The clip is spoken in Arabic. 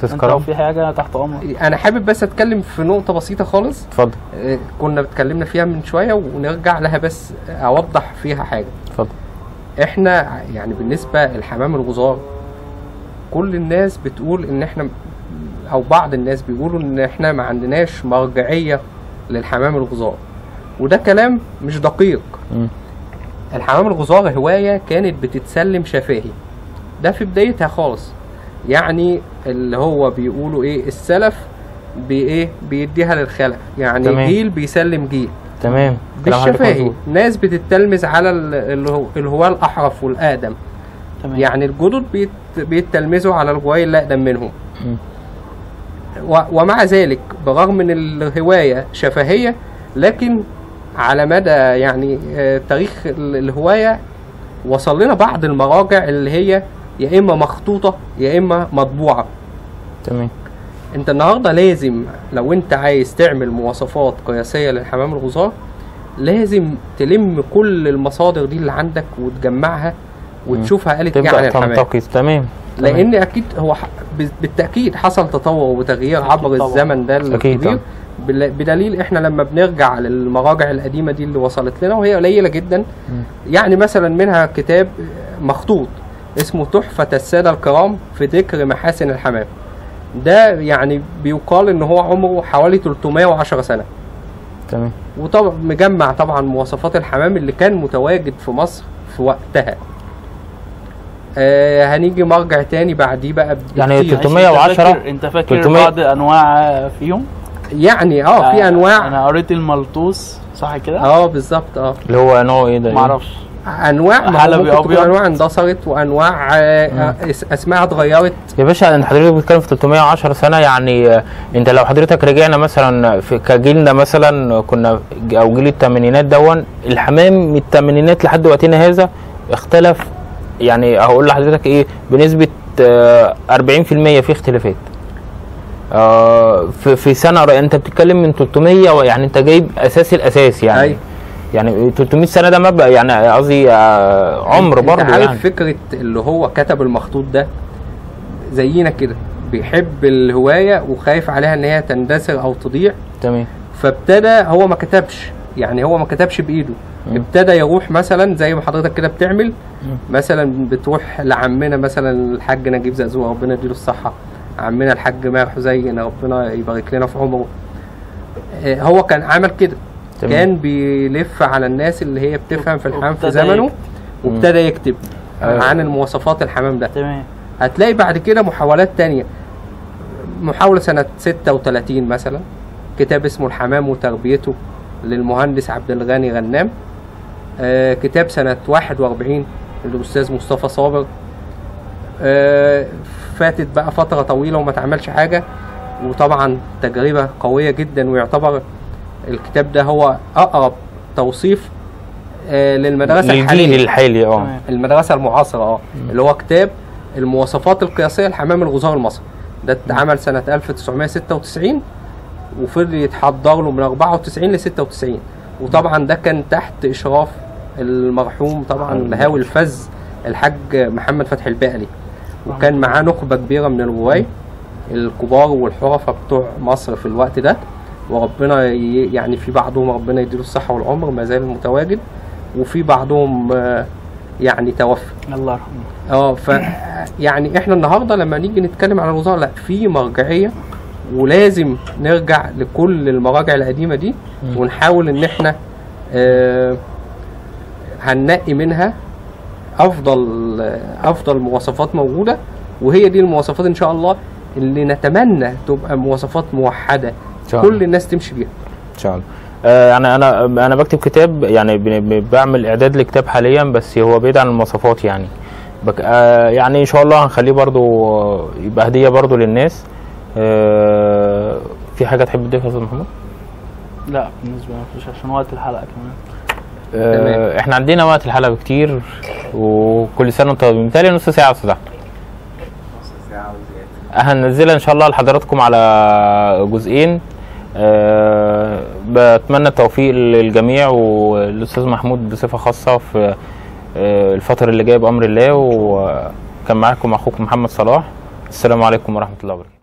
استاذ كرم في حاجه تحت امرك. انا حابب بس اتكلم في نقطه بسيطه خالص. اتفضل. كنا اتكلمنا فيها من شويه ونرجع لها بس اوضح فيها حاجه. اتفضل. احنا يعني بالنسبه للحمام الغزار كل الناس بتقول ان احنا، او بعض الناس بيقولوا ان احنا ما عندناش مرجعيه للحمام الغزار، وده كلام مش دقيق. الحمام الغزار هوايه كانت بتتسلم شفاهي، ده في بدايتها خالص. يعني اللي هو بيقولوا ايه، السلف بيديها للخلف، يعني تمام. جيل بيسلم جيل. تمام. بالشفاهي ناس بتتلمذ على الهواة الاحرف والاقدم. تمام. يعني الجدد بيتلمذوا على الهواة الاقدم منهم. ومع ذلك برغم ان الهوايه شفهيه، لكن على مدى يعني تاريخ الهوايه وصل لنا بعض المراجع اللي هي يا اما مخطوطه يا اما مطبوعه. تمام. انت النهارده لازم لو انت عايز تعمل مواصفات قياسيه للحمام الغزار لازم تلم كل المصادر دي اللي عندك وتجمعها وتشوفها قالت ايه عن الحمام. تمام. لان اكيد هو بالتاكيد حصل تطور وتغيير عبر الزمن ده الكبير، بدليل احنا لما بنرجع للمراجع القديمه دي اللي وصلت لنا وهي قليله جدا. يعني مثلا منها كتاب مخطوط اسمه تحفه الساده الكرام في ذكر محاسن الحمام، ده يعني بيقال ان هو عمره حوالي 310 سنه. تمام. وطبعا مجمع طبعا مواصفات الحمام اللي كان متواجد في مصر في وقتها. هنيجي مرجع تاني بعديه بقى يعني 310. انت فاكر بعض انواع فيهم؟ يعني في انواع. انا قريت الملطوس صح كده؟ بالظبط. اللي هو نوع ايه ده؟ معرفش. انواع حلبي ابيض، انواع اندثرت وانواع اسمها اتغيرت. يا باشا انت حضرتك بتتكلم في 310 سنه، يعني انت لو حضرتك رجعنا مثلا في كجيلنا مثلا كنا او جيل الثمانينات الحمام من الثمانينات لحد وقتنا هذا اختلف. يعني هقول لحضرتك ايه بنسبه 40% في اختلافات. في سنه انت بتتكلم من 300، يعني انت جايب اساس الاساس يعني. أي. يعني 300 سنه ده مبدا، يعني قصدي عمر برضه. انت عارف يعني فكره اللي هو كتب المخطوط ده زينا كده بيحب الهوايه وخايف عليها ان هي تندثر او تضيع. تمام. فابتدى هو ما كتبش، يعني هو ما كتبش بايده. ابتدى يروح مثلا زي ما حضرتك كده بتعمل، مثلا بتروح لعمنا مثلا الحاج نجيب زقزوق ربنا يديله الصحه، عمنا الحاج ماهر حسين ربنا يبارك لنا في عمره. هو كان عمل كده. تمام. كان بيلف على الناس اللي هي بتفهم في الحمام في زمنه وابتدى يكتب عن المواصفات الحمام ده. تمام. هتلاقي بعد كده محاولات تانية. محاولة سنة 36 مثلا كتاب اسمه الحمام وتربيته للمهندس عبد الغني غنام. كتاب سنة 41 للأستاذ مصطفى صابر. فاتت بقى فترة طويلة وما تعملش حاجة، وطبعا تجربة قوية جدا، ويعتبر الكتاب ده هو أقرب توصيف للمدرسة الحالية المدرسة المعاصرة اللي هو كتاب المواصفات القياسية لحمام الغزار المصري. ده اتعمل سنة 1996 وفضل يتحضر له من 94 ل 96، وطبعا ده كان تحت إشراف المرحوم طبعا الهاوي الفذ الحاج محمد فتحي البقلي، وكان معاه نخبة كبيرة من الرواة الكبار والحرفة بتوع مصر في الوقت ده، وربنا يعني في بعضهم ربنا يديله الصحة والعمر ما زال متواجد، وفي بعضهم يعني توفى الله يرحمه. يعني احنا النهارده لما نيجي نتكلم على الوزارة لا في مرجعية، ولازم نرجع لكل المراجع القديمة دي ونحاول ان احنا هننقي منها افضل مواصفات موجودة، وهي دي المواصفات ان شاء الله اللي نتمنى تبقى مواصفات موحدة كل الناس تمشي بيها ان شاء الله. يعني انا بكتب كتاب، يعني بعمل اعداد لكتاب حاليا، بس هو بعيد عن المواصفات يعني. يعني ان شاء الله هنخليه برضو يبقى هديه برضو للناس. في حاجه تحب تضيفها يا استاذ محمود؟ لا بالنسبه مفيش، عشان وقت الحلقه كمان. احنا عندنا وقت الحلقه كتير، وكل سنه وانتم طيبين. بالتالي نص ساعه يا استاذ احمد. نص ساعه وزياده. هننزلها ان شاء الله لحضراتكم على جزئين. بتمنى التوفيق للجميع، والاستاذ محمود بصفه خاصه في الفتره اللي جايه بامر الله. وكان معاكم اخوكم محمد صلاح. السلام عليكم ورحمه الله وبركاته.